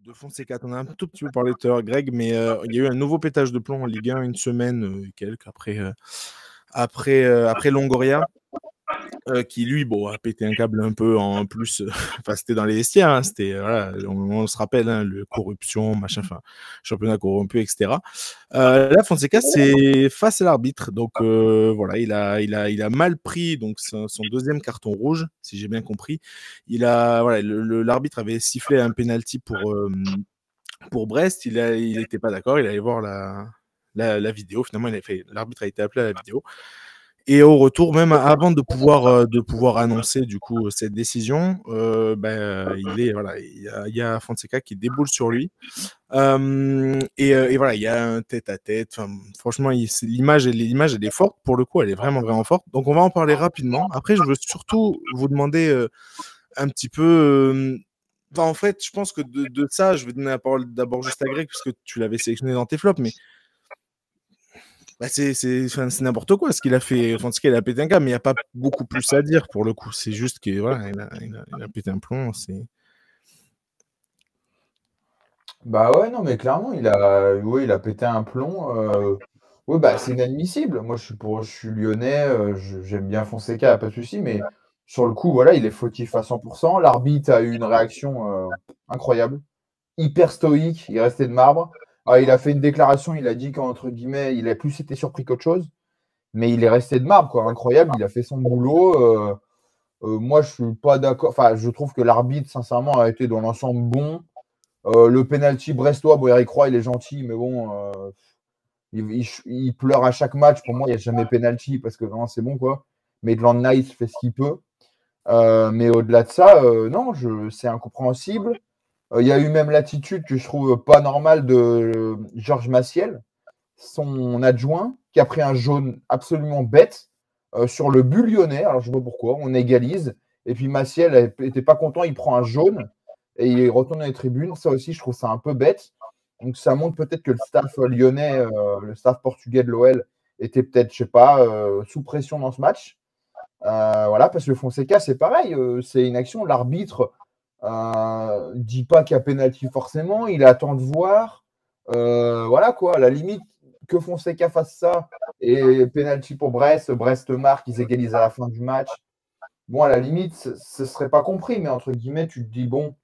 de Fonseca. On a un tout petit peu parlé tout à l'heure, Greg, mais il y a eu un nouveau pétage de plomb en Ligue 1 une semaine et quelques après Longoria. Qui lui, bon, a pété un câble un peu en plus. Enfin, c'était dans les vestiaires, hein, c'était voilà, on se rappelle, hein, le corruption, machin, enfin, championnat corrompu, etc. Là, Fonseca, c'est face à l'arbitre, donc voilà, il a mal pris donc son deuxième carton rouge, si j'ai bien compris. Voilà, l'arbitre avait sifflé un penalty pour Brest, il n'était pas d'accord, il allait voir la vidéo. Finalement, l'arbitre a été appelé à la vidéo. Et au retour, même avant de pouvoir annoncer du coup cette décision, il y a Fonseca qui déboule sur lui. Et voilà, il y a un tête-à-tête. Franchement, l'image elle est forte pour le coup, elle est vraiment vraiment forte. Donc on va en parler rapidement. Après, je veux surtout vous demander un petit peu. En fait, je pense que de ça, je vais donner la parole d'abord juste à Greg puisque tu l'avais sélectionné dans tes flops, mais c'est n'importe quoi ce qu'il a fait. Enfin, ce qu'il a pété un câble, mais il n'y a pas beaucoup plus à dire pour le coup. C'est juste que voilà, il a pété un plomb. Bah ouais, non, mais clairement, il a pété un plomb. Oui, bah c'est inadmissible. Moi, je suis lyonnais, j'aime bien Fonseca, pas de souci, mais sur le coup, voilà, il est fautif à 100%. L'arbitre a eu une réaction incroyable, hyper stoïque, il restait de marbre. Il a fait une déclaration, il a dit qu'entre guillemets, il a plus été surpris qu'autre chose, mais il est resté de marbre, quoi, incroyable. Il a fait son boulot. Moi, je suis pas d'accord. Enfin, je trouve que l'arbitre, sincèrement, a été dans l'ensemble bon. Le penalty brestois, bon, Eric Roy, il est gentil, mais bon, il pleure à chaque match. Pour moi, il n'y a jamais penalty parce que vraiment, c'est bon, quoi. Maitland Nice fait ce qu'il peut. Mais au-delà de ça, non, c'est incompréhensible. Il y a eu même l'attitude que je trouve pas normale de Georges Maciel, son adjoint, qui a pris un jaune absolument bête sur le but lyonnais. Alors, je ne sais pas pourquoi. On égalise. Et puis, Maciel n'était pas content. Il prend un jaune et il retourne dans les tribunes. Ça aussi, je trouve ça un peu bête. Donc, ça montre peut-être que le staff lyonnais, le staff portugais de l'OL, était peut-être, je sais pas, sous pression dans ce match. Voilà, parce que Fonseca, c'est pareil. C'est une action. L'arbitre dit pas qu'il y a pénalty forcément. Il attend de voir. Voilà, quoi. À la limite, que Fonseca fasse ça et penalty pour Brest marque, ils égalisent à la fin du match. Bon, à la limite, ce serait pas compris, mais entre guillemets, tu te dis, bon,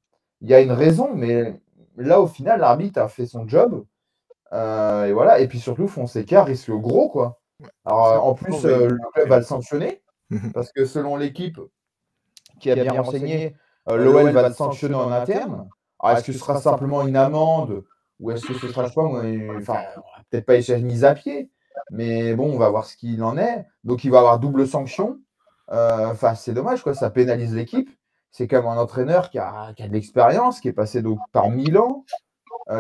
il y a une raison, mais là, au final, l'arbitre a fait son job. Et voilà. Et puis surtout, Fonseca risque gros, quoi. Alors, en plus, le club va le sanctionner, parce que selon l'équipe qui a bien renseigné, l'OL va le sanctionner en interne. Alors, est-ce que ce sera simplement une amende ou est-ce que ce sera, je sais pas, enfin, peut-être pas une mise à pied, mais bon, on va voir ce qu'il en est. Donc, il va avoir double sanction. Enfin, c'est dommage, quoi. Ça pénalise l'équipe. C'est comme un entraîneur qui a de l'expérience, qui est passé donc par Milan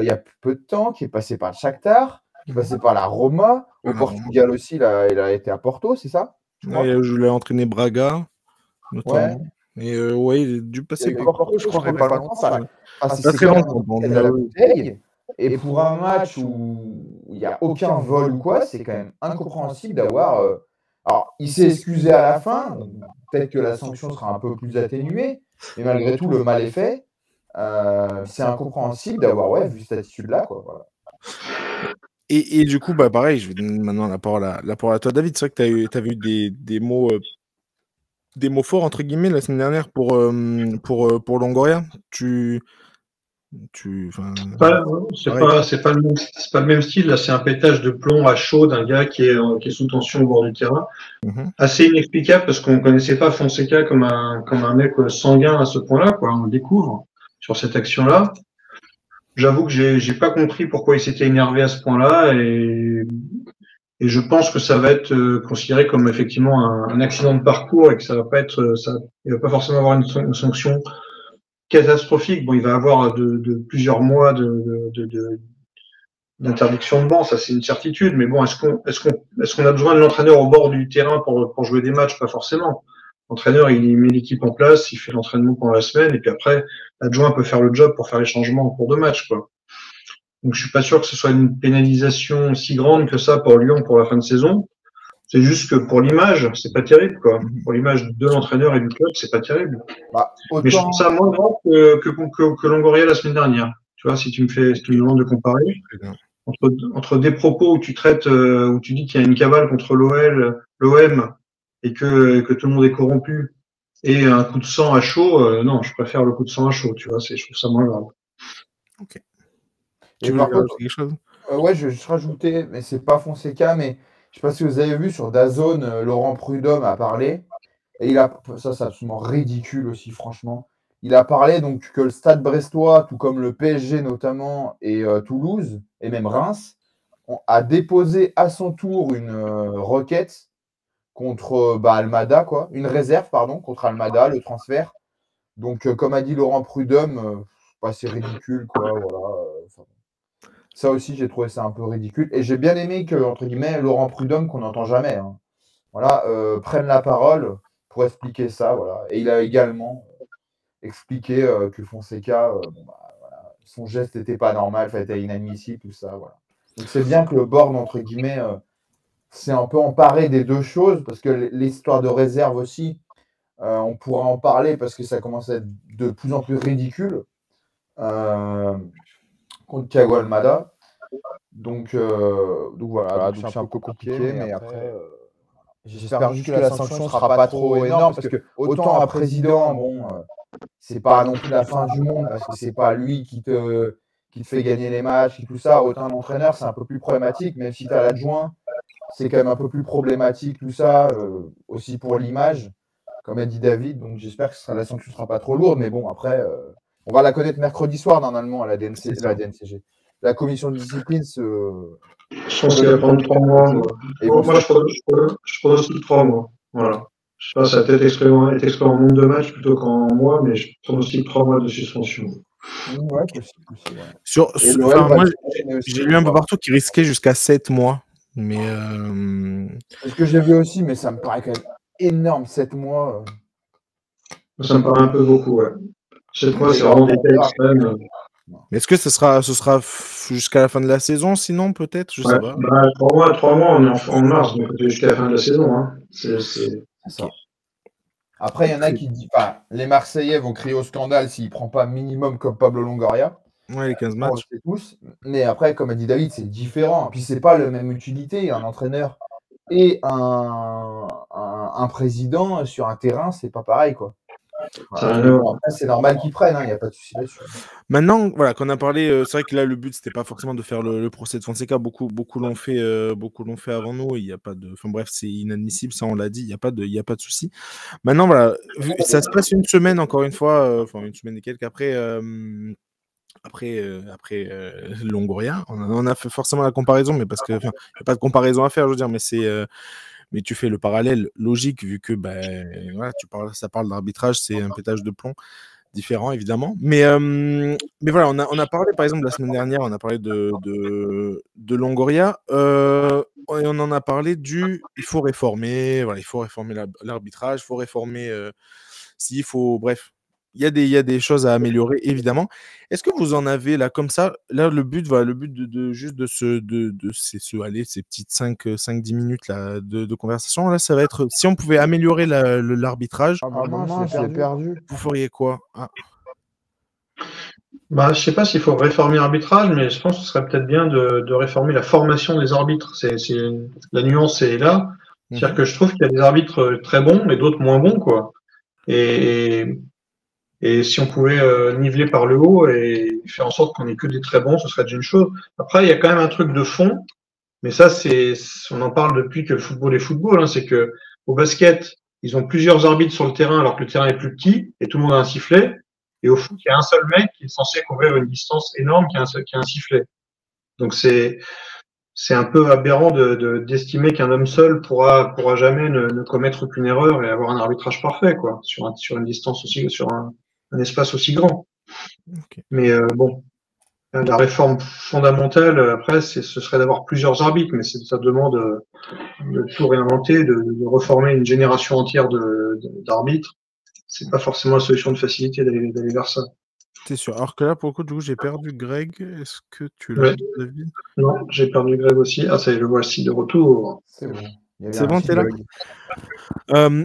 il y a peu de temps, qui est passé par le Shakhtar, qui est passé par la Roma. Au Portugal aussi, il a été à Porto, c'est ça? Je l'ai entraîné Braga, notamment. Ouais. Et ouais, il a dû passer par Porto, je crois, mais pas longtemps. C'est très longtemps. de la bouteille. Et pour un match où il n'y a aucun vol ou quoi, c'est quand même incompréhensible d'avoir. Alors, il s'est excusé à la fin. Peut-être que la sanction sera un peu plus atténuée. Mais malgré tout, le mal est fait. C'est incompréhensible d'avoir vu cette attitude-là, quoi. Voilà. Et du coup, bah pareil, je vais donner maintenant la parole à toi, David. C'est vrai que tu avais eu des mots forts entre guillemets la semaine dernière pour Longoria. C'est pas le même style. Là, c'est un pétage de plomb à chaud d'un gars qui est sous tension au bord du terrain. Assez inexplicable parce qu'on connaissait pas Fonseca comme un mec sanguin à ce point-là, quoi. On le découvre sur cette action-là. J'avoue que j'ai pas compris pourquoi il s'était énervé à ce point-là et je pense que ça va être considéré comme effectivement un accident de parcours et que ça va pas être il va pas forcément avoir une sanction catastrophique. Bon, il va avoir de plusieurs mois d'interdiction de banc, ça c'est une certitude. Mais bon, est-ce qu'on a besoin de l'entraîneur au bord du terrain pour jouer des matchs? Pas forcément. L'entraîneur, il met l'équipe en place, il fait l'entraînement pendant la semaine, et puis après, l'adjoint peut faire le job pour faire les changements en cours de match, quoi. Donc, je suis pas sûr que ce soit une pénalisation si grande que ça pour Lyon pour la fin de saison. C'est juste que pour l'image, c'est pas terrible, quoi. Pour l'image de l'entraîneur et du club, c'est pas terrible. Mais je trouve ça moins grave que Longoria la semaine dernière. Tu vois, si tu me demandes de comparer entre des propos où tu traites, où tu dis qu'il y a une cabale contre l'OM et que tout le monde est corrompu, et un coup de sang à chaud, non, je préfère le coup de sang à chaud, tu vois, je trouve ça moins grave. Ok. Tu veux rajouter quelque chose? Ouais, je vais juste rajouter, mais c'est pas Fonseca, mais je sais pas si vous avez vu sur DAZN, Laurent Prudhomme a parlé, et ça c'est absolument ridicule aussi, franchement. Il a parlé donc que le Stade brestois, tout comme le PSG notamment, et Toulouse, et même Reims, a déposé à son tour une requête contre Almada, quoi. Une réserve, pardon, contre Almada, le transfert. Donc, comme a dit Laurent Prudhomme, c'est ridicule, quoi. Voilà. Ça aussi, j'ai trouvé ça un peu ridicule. Et j'ai bien aimé que, entre guillemets, Laurent Prudhomme, qu'on n'entend jamais, hein, voilà, prenne la parole pour expliquer ça. Voilà. Et il a également expliqué que Fonseca, voilà, son geste n'était pas normal, était inadmissible, tout ça. Voilà. Donc, c'est bien que le board, entre guillemets, s'est un peu emparé des deux choses, parce que l'histoire de réserve aussi, on pourra en parler parce que ça commence à être de plus en plus ridicule contre Thiago Almada. Donc voilà, donc c'est un peu compliqué, mais après, j'espère juste que la sanction ne sera pas trop énorme, parce que autant un président, bon, c'est pas non plus la fin du monde, parce que c'est pas lui qui te fait gagner les matchs et tout ça, autant un entraîneur, c'est un peu plus problématique, même si tu as l'adjoint, c'est quand même un peu plus problématique tout ça, aussi pour l'image, comme a dit David, donc j'espère que la sanction ne sera pas trop lourde, mais bon, après, on va la connaître mercredi soir, normalement, à la DNCG. La commission de discipline Je pense qu'il va prendre 3 mois. Moi, je pronostique 3 mois. Voilà. Je sais pas, ça va peut-être être en nombre de matchs plutôt qu'en mois, mais je pronostique 3 mois de suspension. Ouais, possible. Moi, j'ai lu un peu partout qu'il risquait jusqu'à 7 mois. Mais c'est ce que j'ai vu aussi, mais ça me paraît quand même énorme, 7 mois. Ça me paraît un peu beaucoup, ouais. 7 mois, c'est vraiment des cas extrêmes. Mais est-ce que ce sera jusqu'à la fin de la saison, sinon peut-être, je sais pas. 3 mois, on est en mars, donc jusqu'à la fin de la saison. Hein. C'est ça. Après, il y en a qui disent, les Marseillais vont crier au scandale s'il ne prend pas minimum comme Pablo Longoria. Ouais, les 15 matchs. Tous. Mais après, comme a dit David, c'est différent. Puis c'est pas la même utilité. Un entraîneur et un président sur un terrain, c'est pas pareil, quoi. C'est normal qu'ils prennent, il n'y a pas de souci là-dessus. Maintenant, voilà, qu'on a parlé, c'est vrai que là, le but, c'était pas forcément de faire le procès de Fonseca. Beaucoup l'ont fait avant nous. Il y a pas de, enfin bref, c'est inadmissible, ça on l'a dit. Il y a pas de souci. Maintenant, voilà, ça se passe une semaine encore une fois, une semaine et quelques après. Après Longoria, on a fait forcément la comparaison, mais parce que il n'y a pas de comparaison à faire, je veux dire, mais tu fais le parallèle logique vu que voilà, ça parle d'arbitrage, c'est un pétage de plomb différent évidemment. Mais voilà, on a parlé par exemple la semaine dernière, on a parlé de Longoria et on en a parlé il faut réformer, voilà, il faut réformer l'arbitrage, il faut réformer s'il faut, bref. Il y a des choses à améliorer, évidemment. Est-ce que vous en avez là, comme ça, là, le but de juste de ces petites 5-10 minutes là, de conversation, là, ça va être, si on pouvait améliorer l'arbitrage, je l'ai perdu. Vous feriez quoi? Je sais pas s'il faut réformer l'arbitrage, mais je pense que ce serait peut-être bien de réformer la formation des arbitres. La nuance est là. C'est-à-dire que je trouve qu'il y a des arbitres très bons et d'autres moins bons, quoi. Et si on pouvait niveler par le haut et faire en sorte qu'on ait que des très bons, ce serait déjà une chose. Après, il y a quand même un truc de fond, mais ça, on en parle depuis que le football est football, hein, c'est que au basket, ils ont plusieurs arbitres sur le terrain alors que le terrain est plus petit et tout le monde a un sifflet. Et au foot, il y a un seul mec qui est censé couvrir une distance énorme qui a un sifflet. Donc c'est un peu aberrant d'estimer qu'un homme seul pourra jamais ne commettre aucune erreur et avoir un arbitrage parfait, quoi, sur une distance aussi, sur un espace aussi grand. Okay. Mais bon, la réforme fondamentale, après, ce serait d'avoir plusieurs arbitres, mais ça demande de tout réinventer, de reformer une génération entière d'arbitres. C'est pas forcément la solution de facilité d'aller vers ça. C'est sûr. Alors que là, pour le coup, du coup, j'ai perdu Greg. Est-ce que tu l'as, David? Non, j'ai perdu Greg aussi. Ah, ça y est, le voici de retour. C'est bon. C'est bon, t'es là?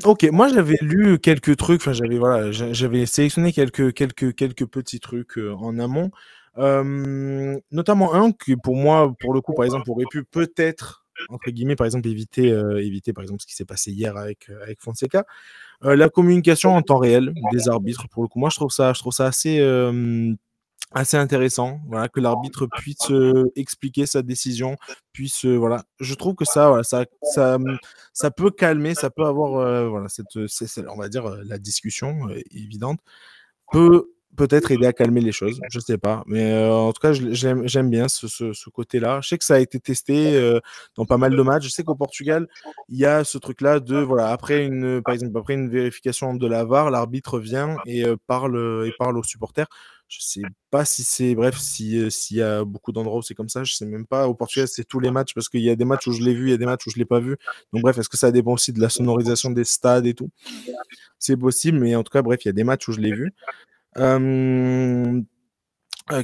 Ok, moi j'avais lu quelques trucs, j'avais sélectionné quelques petits trucs en amont. Notamment un qui, pour moi, pour le coup, par exemple, aurait pu peut-être, entre guillemets, par exemple, éviter par exemple, ce qui s'est passé hier avec Fonseca. La communication en temps réel des arbitres, pour le coup, moi, je trouve ça assez intéressant, voilà, que l'arbitre puisse expliquer sa décision, puisse, voilà. Je trouve que ça, voilà, ça peut calmer, ça peut avoir, voilà, on va dire, la discussion évidente peut-être aider à calmer les choses, je sais pas. Mais en tout cas, j'aime bien ce côté-là. Je sais que ça a été testé dans pas mal de matchs. Je sais qu'au Portugal, il y a ce truc-là de, voilà, par exemple, après une vérification de la VAR, l'arbitre vient et parle aux supporters. Je sais pas si c'est, bref, s'il y a beaucoup d'endroits où c'est comme ça, je sais même pas. Au Portugal, c'est tous les matchs parce qu'il y a des matchs où je l'ai vu, il y a des matchs où je l'ai pas vu. Donc bref, est-ce que ça dépend aussi de la sonorisation des stades et tout? C'est possible, mais en tout cas, bref, il y a des matchs où je l'ai vu.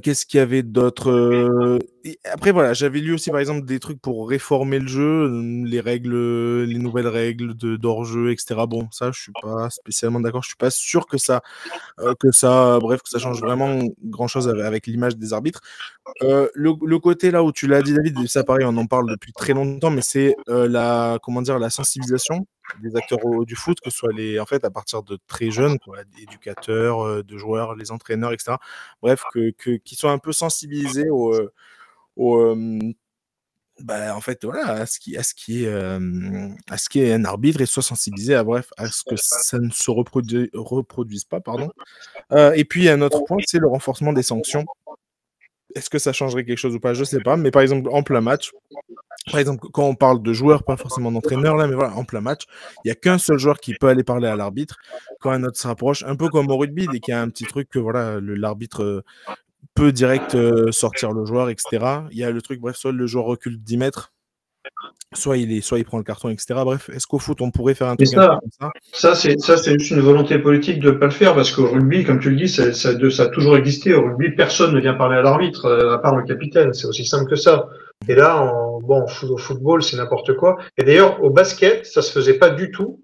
Qu'est-ce qu'il y avait d'autre? Après, voilà, j'avais lu aussi, par exemple, des trucs pour réformer le jeu, les règles, les nouvelles règles d'hors-jeu, etc. Bon, ça, je suis pas spécialement d'accord. Je suis pas sûr que ça, bref, que ça change vraiment grand-chose avec l'image des arbitres. Le côté là où tu l'as dit, David, ça pareil, on en parle depuis très longtemps, mais c'est comment dire, la sensibilisation des acteurs du foot, que ce soit en fait, à partir de très jeunes, quoi, éducateurs, de joueurs, les entraîneurs, etc. Bref, qu'ils soient un peu sensibilisés en fait, voilà, à ce qui est un arbitre et soit sensibilisés à ce que ça ne se reproduise pas, pardon. Et puis un autre point, c'est le renforcement des sanctions. Est-ce que ça changerait quelque chose ou pas? Je sais pas. Mais par exemple, en plein match, par exemple, quand on parle de joueurs, pas forcément d'entraîneurs, là, mais voilà, en plein match, il n'y a qu'un seul joueur qui peut aller parler à l'arbitre quand un autre se rapproche, un peu comme au rugby, dès qu'il y a un petit truc que voilà, l'arbitre peut direct sortir le joueur, etc. Il y a le truc, bref, soit le joueur recule 10 mètres, soit il prend le carton, etc. Bref, est-ce qu'au foot, on pourrait faire un truc un peu comme ça? C'est juste une volonté politique de ne pas le faire, parce qu'au rugby, comme tu le dis, ça a toujours existé. Au rugby, personne ne vient parler à l'arbitre, à part le capitaine. C'est aussi simple que ça. Et là, au football, c'est n'importe quoi. Et d'ailleurs, au basket, ça se faisait pas du tout.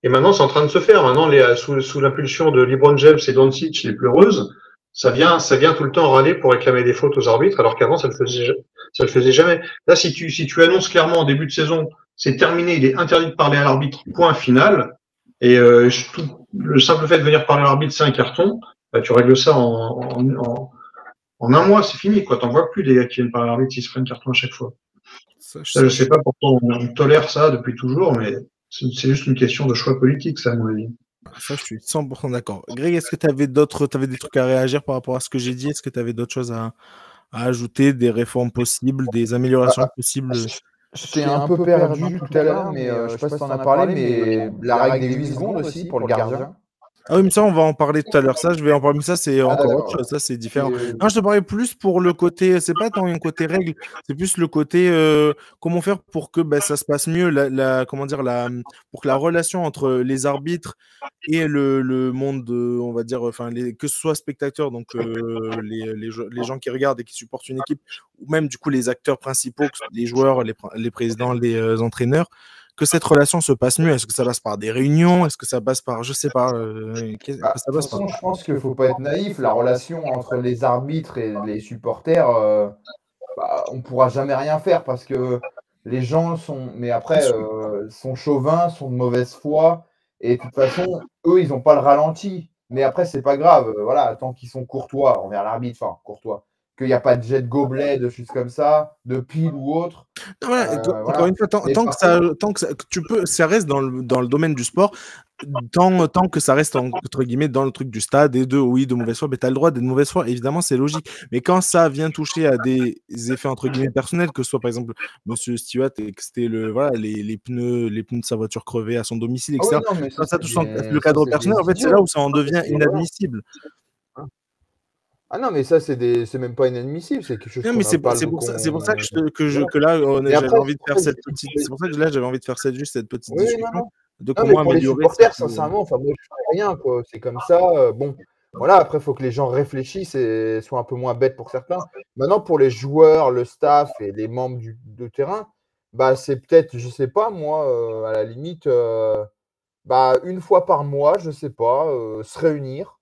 Et maintenant, c'est en train de se faire. Maintenant, sous l'impulsion de LeBron James et Doncic, les pleureuses, ça vient tout le temps râler pour réclamer des fautes aux arbitres, alors qu'avant, ça le faisait jamais. Là, si tu annonces clairement en début de saison, c'est terminé, il est interdit de parler à l'arbitre, point final. Et le simple fait de venir parler à l'arbitre, c'est un carton. Bah, tu règles ça en un mois, c'est fini, quoi. T'en vois plus des gars qui viennent parler à l'arbitre s'ils se prennent carton à chaque fois. Je sais pas pourquoi on tolère ça depuis toujours, mais c'est juste une question de choix politique, ça, à mon avis. Ça, je suis 100% d'accord. Greg, est-ce que tu avais des trucs à réagir par rapport à ce que j'ai dit? Est-ce que tu avais d'autres choses à ajouter, des réformes possibles, des améliorations possibles? J'étais un peu perdu tout à l'heure, mais je sais pas si tu en as parlé, mais la règle des 8 secondes aussi pour le gardien. Ah oui, mais ça, on va en parler tout à l'heure. Ça, je vais en parler, mais ça, c'est encore autre chose. Ça, c'est différent. Non, je te parlais plus pour le côté, c'est pas tant un côté règle, c'est plus le côté comment faire pour que ça se passe mieux, comment dire, pour que la relation entre les arbitres et le monde, on va dire, enfin, que ce soit spectateurs, donc les gens qui regardent et qui supportent une équipe, ou même du coup les acteurs principaux, les joueurs, les présidents, les entraîneurs, que cette relation se passe mieux. Est-ce que ça passe par des réunions? Est-ce que ça passe par, je sais pas, de toute façon, je pense qu'il ne faut pas être naïf. La relation entre les arbitres et les supporters, on ne pourra jamais rien faire parce que les gens sont chauvins, sont de mauvaise foi. Et de toute façon, eux, ils n'ont pas le ralenti. Mais après, c'est pas grave. Voilà, tant qu'ils sont courtois envers l'arbitre, enfin, courtois. Qu'il n'y a pas de jet de gobelet, de choses comme ça, de pile ou autre. Encore une fois, tant que tu peux, ça reste dans le domaine du sport, tant que ça reste entre guillemets dans le truc du stade et de mauvaise foi, mais tu as le droit d'être de mauvaise foi, évidemment, c'est logique. Mais quand ça vient toucher à des effets entre guillemets personnels, que ce soit par exemple Monsieur Stewart et que c'était les pneus de sa voiture crevés à son domicile, etc. Quand ça touche le cadre personnel, en fait, c'est là où ça en devient inadmissible. Ah non, mais ça, c'est même pas inadmissible, c'est quelque chose non, mais c'est pour ça que là, j'avais envie de faire cette petite. C'est pour ça que là, j'avais envie de faire cette petite discussion. De comment améliorer. Pour les supporters, sincèrement, enfin, moi, je fais rien, quoi. C'est comme ça. Bon, voilà, après, il faut que les gens réfléchissent et soient un peu moins bêtes pour certains. Maintenant, pour les joueurs, le staff et les membres de terrain, c'est peut-être, je sais pas, moi, à la limite, une fois par mois, je sais pas, se réunir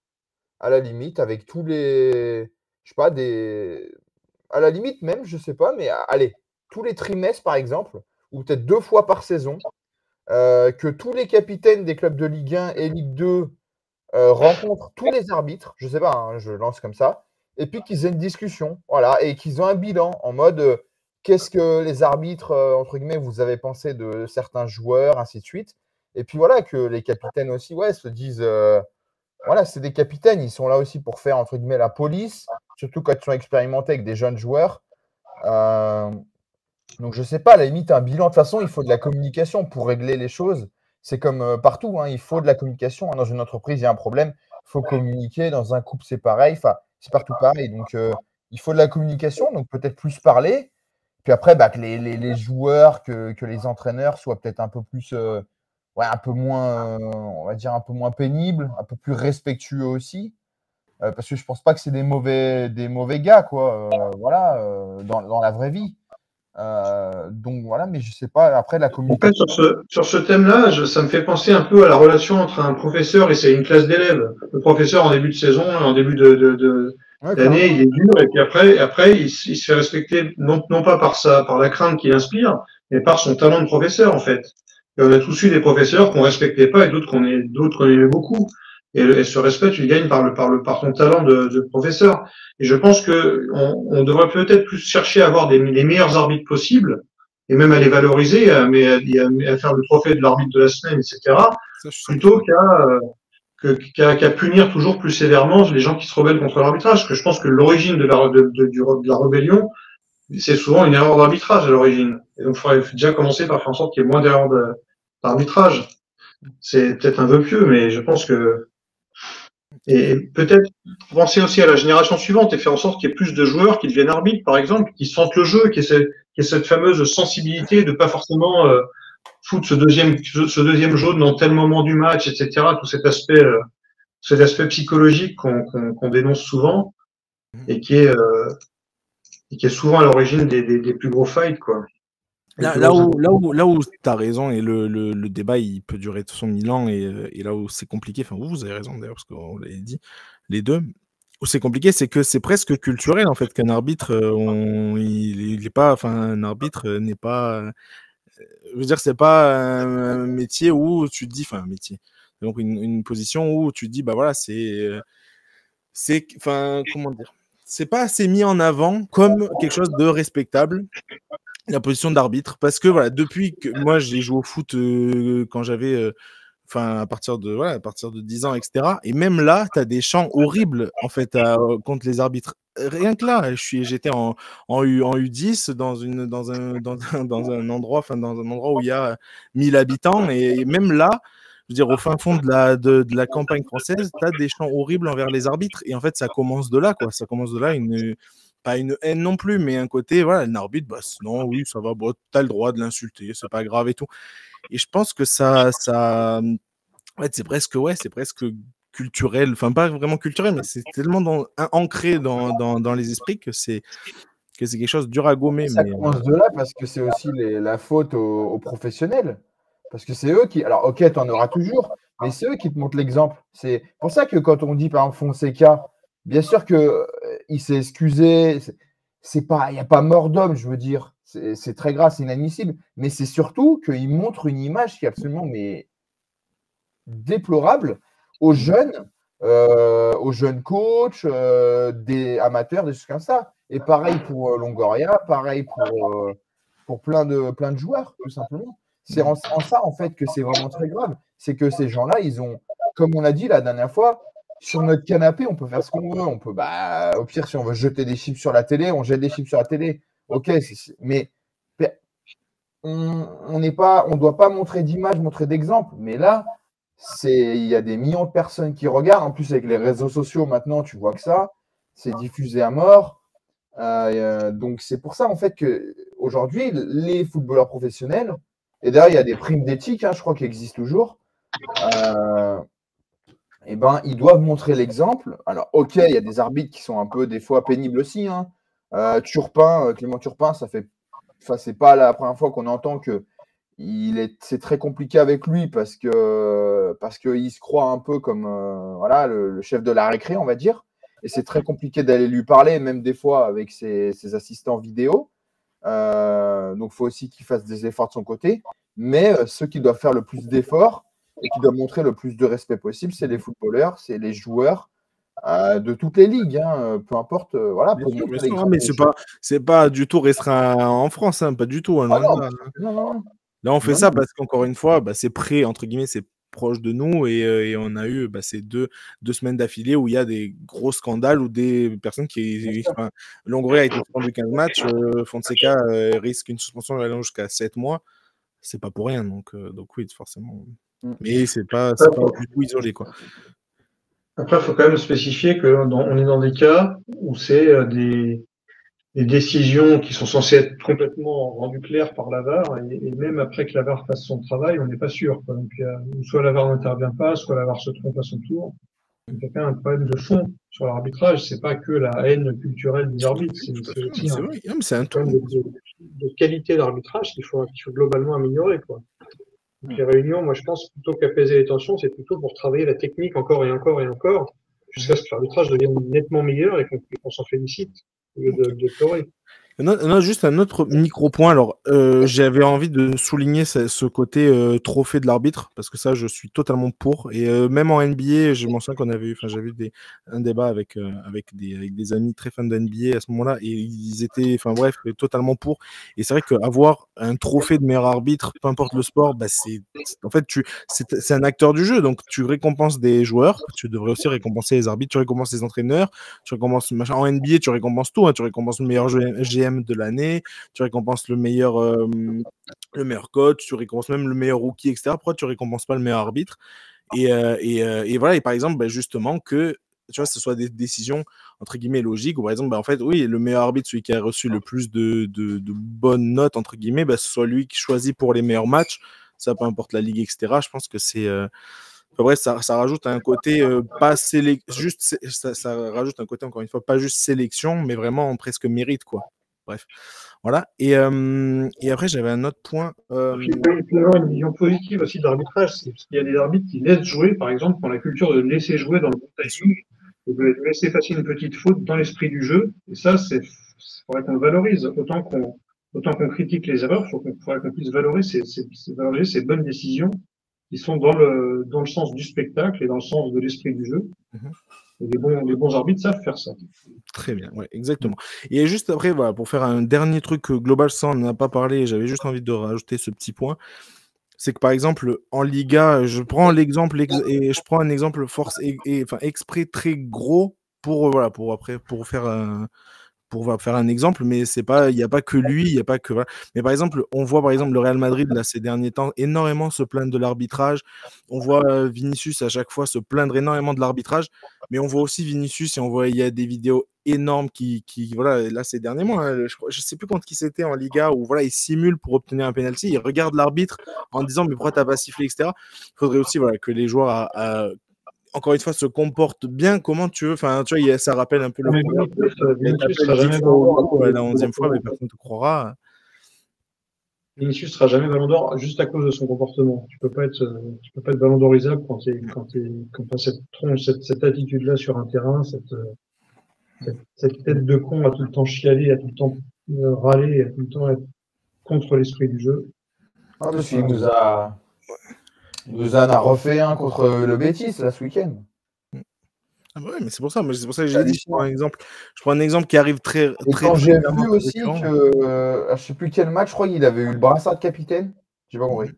à la limite, avec tous les. sais pas, à la limite même, je sais pas, mais allez, tous les trimestres, par exemple, ou peut-être 2 fois par saison, que tous les capitaines des clubs de Ligue 1 et Ligue 2 rencontrent tous les arbitres, je sais pas, hein, je lance comme ça, et puis qu'ils aient une discussion, voilà, et qu'ils ont un bilan en mode qu'est-ce que les arbitres, entre guillemets, vous avez pensé de certains joueurs, ainsi de suite. Et puis voilà, que les capitaines aussi, ouais, se disent, voilà, c'est des capitaines, ils sont là aussi pour faire, entre guillemets, la police, surtout quand ils sont expérimentés avec des jeunes joueurs. Donc, je sais pas, à la limite, un bilan, de toute façon, il faut de la communication pour régler les choses. C'est comme partout, hein, il faut de la communication. Dans une entreprise, il y a un problème, il faut communiquer. Dans un couple, c'est pareil. Enfin, c'est partout pareil. Donc, il faut de la communication, donc peut-être plus parler. Puis après, bah, que les joueurs, que les entraîneurs soient peut-être un peu plus, ouais, un peu moins, on va dire, un peu moins pénibles, un peu plus respectueux aussi. Parce que je pense pas que c'est des mauvais gars, quoi. Voilà, dans la vraie vie. Donc voilà, mais je sais pas. Après, la En fait, communication. sur ce thème-là, ça me fait penser un peu à la relation entre un professeur et c'est une classe d'élèves. Le professeur, en début de saison, en début Ouais, d'année, clairement. il est dur, et puis après il se fait respecter, non pas par la crainte qu'il inspire, mais par son talent de professeur, en fait. Et on a tous eu des professeurs qu'on respectait pas et d'autres qu'on aimait beaucoup. Et ce respect, tu le gagnes par ton talent de professeur. Et je pense que on devrait peut-être plus chercher à avoir les meilleurs arbitres possibles et même à les valoriser, à faire le trophée de l'arbitre de la semaine, etc., Ça, je suis 100% plutôt qu'à punir toujours plus sévèrement les gens qui se rebellent contre l'arbitrage. Parce que je pense que l'origine de la rébellion, c'est souvent une erreur d'arbitrage à l'origine. Et donc, il faudrait déjà commencer par faire en sorte qu'il y ait moins d'erreurs d'arbitrage. C'est peut-être un vœu pieux, mais je pense que et peut-être penser aussi à la génération suivante et faire en sorte qu'il y ait plus de joueurs qui deviennent arbitres, par exemple, qui sentent le jeu, qui aient cette fameuse sensibilité de pas forcément foutre ce deuxième jaune dans tel moment du match, etc. Tout cet aspect psychologique qu'on dénonce souvent et qui est souvent à l'origine des plus gros fights, quoi. Là où tu as raison, et le débat il peut durer de toute façon 1000 ans, et là où c'est compliqué, enfin vous avez raison d'ailleurs, parce qu'on l'avait dit, les deux, où c'est compliqué, c'est que c'est presque culturel en fait qu'un arbitre, il est pas, enfin un arbitre n'est pas, je veux dire, c'est pas un métier où tu te dis, enfin un métier, donc une position où tu te dis, bah voilà, enfin comment dire, c'est pas assez mis en avant comme quelque chose de respectable, la position d'arbitre, parce que voilà, depuis que moi j'ai joué au foot quand j'avais à partir de 10 ans, etc. Et même là, tu as des chants horribles en fait contre les arbitres. Rien que là, j'étais en U10 dans un endroit, où il y a 1000 habitants, et même là, je veux dire, au fin fond de la campagne française, tu as des chants horribles envers les arbitres. Et en fait, ça commence de là, quoi. Ça commence de là, pas une haine non plus, mais un côté, voilà, un arbitre, bah sinon, oui, ça va, bon, t'as le droit de l'insulter, c'est pas grave et tout. Et je pense que en fait, c'est presque culturel, enfin pas vraiment culturel, mais c'est tellement ancré dans les esprits que c'est quelque chose de dur à gommer. Ça Mais commence de là parce que c'est aussi la faute aux professionnels. Parce que c'est eux qui. Alors, ok, tu en auras toujours, mais c'est eux qui te montrent l'exemple. C'est pour ça que quand on dit par exemple Fonseca, bien sûr que il s'est excusé. Il n'y a pas mort d'homme, je veux dire. C'est très grave, c'est inadmissible. Mais c'est surtout qu'il montre une image qui est absolument déplorable aux jeunes coachs, des amateurs, des choses comme ça. Et pareil pour Longoria, pareil pour plein de joueurs, tout simplement. C'est en ça, en fait, que c'est vraiment très grave. C'est que ces gens-là, ils ont, comme on l'a dit la dernière fois, sur notre canapé, on peut faire ce qu'on veut. On peut, bah, au pire, si on veut jeter des chips sur la télé, on jette des chips sur la télé. Ok, mais on ne doit pas montrer d'image, montrer d'exemple. Mais là, il y a des millions de personnes qui regardent. En plus, avec les réseaux sociaux, maintenant, tu vois que ça, c'est diffusé à mort. Donc, c'est pour ça, en fait, qu'aujourd'hui, les footballeurs professionnels, et d'ailleurs, il y a des primes d'éthique, hein, je crois, qui existent toujours, et ben, ils doivent montrer l'exemple. Alors, ok, il y a des arbitres qui sont un peu, des fois, pénibles aussi. Hein. Clément Turpin, c'est pas la première fois qu'on entend que c'est très compliqué avec lui parce qu'il se croit un peu comme voilà, le chef de la récré, on va dire. et c'est très compliqué d'aller lui parler, même des fois avec ses assistants vidéo. Donc, il faut aussi qu'il fasse des efforts de son côté. Mais ceux qui doivent faire le plus d'efforts et qui doivent montrer le plus de respect possible, c'est les footballeurs, c'est les joueurs de toutes les ligues, hein, peu importe. Voilà, bien sûr, mais c'est pas du tout restreint en France, hein, pas du tout. Hein, non. Là, on fait ça parce qu'encore une fois, c'est près, entre guillemets, c'est proche de nous et on a eu ces deux semaines d'affilée où il y a des gros scandales ou des personnes qui... Longoria a été suspendu 15 matchs, Fonseca risque une suspension allant jusqu'à 7 mois. C'est pas pour rien, donc oui, forcément. Mais c'est pas du tout isolé, quoi. Après, il faut quand même spécifier qu'on est dans des cas où c'est des décisions qui sont censées être complètement rendues claires par la VAR, et même après que la VAR fasse son travail, on n'est pas sûr, quoi. Donc, soit la VAR n'intervient pas, soit la VAR se trompe à son tour. Donc, il y a quand même un problème de fond sur l'arbitrage. C'est pas que la haine culturelle des arbitres, c'est aussi un problème de qualité d'arbitrage qu'il faut globalement améliorer, quoi. Donc, les réunions, moi, je pense, plutôt qu'apaiser les tensions, c'est plutôt pour travailler la technique encore et encore et encore, jusqu'à ce que l'arbitrage devienne nettement meilleur et qu'on s'en félicite, au lieu de pleurer. On a juste un autre micro-point. Alors, j'avais envie de souligner ce côté trophée de l'arbitre, parce que ça, je suis totalement pour. Et même en NBA, je m'en souviens qu'on avait eu, j'avais eu un débat avec des amis très fans de NBA à ce moment-là, et ils étaient, totalement pour. Et c'est vrai qu'avoir un trophée de meilleur arbitre, peu importe le sport, c'est un acteur du jeu. Donc, tu récompenses des joueurs, tu devrais aussi récompenser les arbitres, tu récompenses les entraîneurs, tu récompenses en NBA, tu récompenses tout, hein, tu récompenses le meilleur GM de l'année, tu récompenses le meilleur coach, tu récompenses même le meilleur rookie, etc. Pourquoi tu récompenses pas le meilleur arbitre? Et voilà, et par exemple, justement, que tu vois, ce soit des décisions entre guillemets logiques, ou par exemple, en fait, oui, le meilleur arbitre, celui qui a reçu le plus de bonnes notes, entre guillemets, ce soit lui qui choisit pour les meilleurs matchs, ça peu importe la ligue, etc. Je pense que c'est bref, ça rajoute un côté pas juste, ça rajoute un côté, encore une fois, pas juste sélection, mais vraiment presque mérite, quoi. Bref, voilà. Et après, j'avais un autre point. Il peut y avoir une vision positive aussi de l'arbitrage, parce qu'il y a des arbitres qui laissent jouer, par exemple, qui ont la culture de laisser jouer dans le bon timing, et de laisser passer une petite faute dans l'esprit du jeu. Et ça, il faudrait qu'on le valorise. Autant qu'on critique les erreurs, il faudrait qu'on puisse valoriser ces bonnes décisions qui sont dans le sens du spectacle et dans le sens de l'esprit du jeu. Et les bons arbitres savent faire ça. Très bien, ouais, exactement. Et juste après, voilà, pour faire un dernier truc global, ça on n'en a pas parlé, j'avais juste envie de rajouter ce petit point, c'est que par exemple en Liga, je prends l'exemple et je prends un exemple exprès très gros pour faire un exemple, mais il n'y a pas que lui, il n'y a pas que. Voilà. Mais par exemple, on voit par exemple le Real Madrid là ces derniers temps énormément se plaindre de l'arbitrage. On voit Vinicius à chaque fois se plaindre énormément de l'arbitrage, mais on voit aussi Vinicius et il y a des vidéos énormes qui voilà, là ces derniers mois, hein, je sais plus contre qui c'était en Liga, où voilà, il simule pour obtenir un penalty, il regarde l'arbitre en disant mais pourquoi t'as pas sifflé, etc. Il faudrait aussi que les joueurs encore une fois, se comporte bien. Comment tu veux, tu vois, ça rappelle un peu le la 11e fois, mais personne ne te croira. Vinicius sera jamais ballon d'or juste à cause de son comportement. Tu peux pas être ballon d'orisable quand t'as cette attitude-là sur un terrain, cette tête de con à tout le temps chialer, à tout le temps râler, à tout le temps être contre l'esprit du jeu. Il nous en a refait un contre le Betis là ce week-end. Ah bah ouais, mais c'est pour ça que j'ai dit, je prends un exemple qui arrive très quand j'ai vu aussi que je sais plus quel match, je crois qu'il avait eu le brassard de capitaine. J'ai pas compris.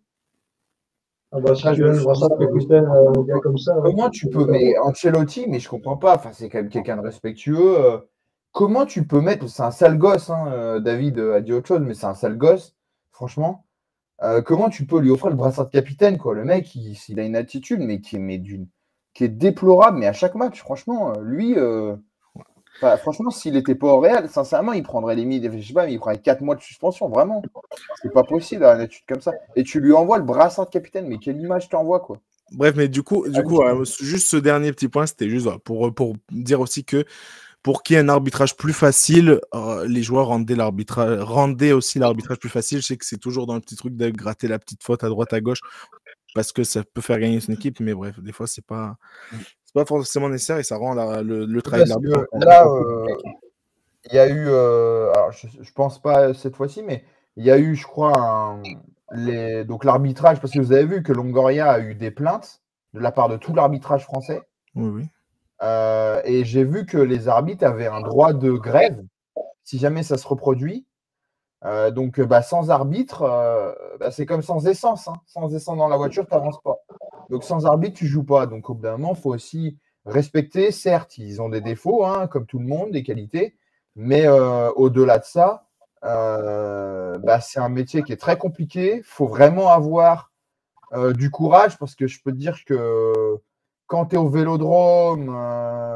Ah bah si tu as le brassard de capitaine, un gars comme ça. Comment tu peux, mais Ancelotti, mais je comprends pas. Enfin, c'est quand même quelqu'un de respectueux. Comment tu peux mettre, c'est un sale gosse, hein, David a dit autre chose, mais c'est un sale gosse, franchement. Comment tu peux lui offrir le brassard de capitaine, quoi? Le mec, il a une attitude, mais qui est déplorable, mais à chaque match, franchement, lui, franchement, s'il n'était pas au Real, sincèrement, il prendrait je sais pas, mais il prendrait 4 mois de suspension, vraiment. C'est pas possible, une attitude comme ça. Et tu lui envoies le brassard de capitaine, mais quelle image t'envoies, quoi? Bref, mais du coup, juste ce dernier petit point, c'était juste pour dire aussi que pour qu'il y ait un arbitrage plus facile, les joueurs rendaient aussi l'arbitrage plus facile. Je sais que c'est toujours dans le petit truc de gratter la petite faute à droite, à gauche, parce que ça peut faire gagner son équipe, mais bref, des fois, c'est pas c'est pas forcément nécessaire et ça rend le travail de l'arbitre. Là, il y a eu, alors je pense pas cette fois-ci, mais il y a eu, je crois, donc l'arbitrage, parce que vous avez vu que Longoria a eu des plaintes de la part de tout l'arbitrage français. Oui. Et j'ai vu que les arbitres avaient un droit de grève si jamais ça se reproduit. Donc, sans arbitre, c'est comme sans essence. Hein. Sans essence dans la voiture, tu n'avances pas. Donc, sans arbitre, tu ne joues pas. Donc, au bout d'un moment, il faut aussi respecter. Certes, ils ont des défauts, hein, comme tout le monde, des qualités. Mais au-delà de ça, c'est un métier qui est très compliqué. Il faut vraiment avoir du courage parce que je peux te dire que quand tu es au Vélodrome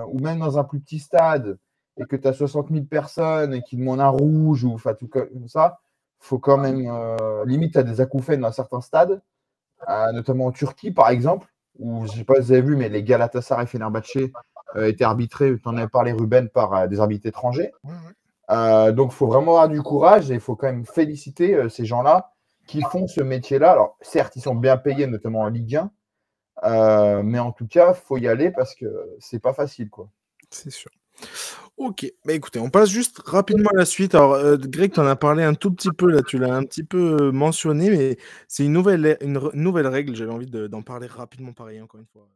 ou même dans un plus petit stade et que tu as 60 000 personnes et qu'ils demandent un rouge ou tout comme ça, il faut quand même, limite, tu as des acouphènes dans certains stades, notamment en Turquie par exemple, où je ne sais pas si vous avez vu, mais les Galatasaray et Fenerbahçe étaient arbitrés, tu en avais parlé Ruben, par des arbitres étrangers. Donc il faut vraiment avoir du courage et il faut quand même féliciter ces gens-là qui font ce métier-là. Alors certes, ils sont bien payés, notamment en Ligue 1, mais en tout cas, il faut y aller parce que c'est pas facile, quoi. C'est sûr. Ok, écoutez, on passe juste rapidement à la suite. Alors, Greg, tu en as parlé un tout petit peu, là, tu l'as un petit peu mentionné, mais c'est une nouvelle règle, j'avais envie d'en parler rapidement, pareil, encore une fois.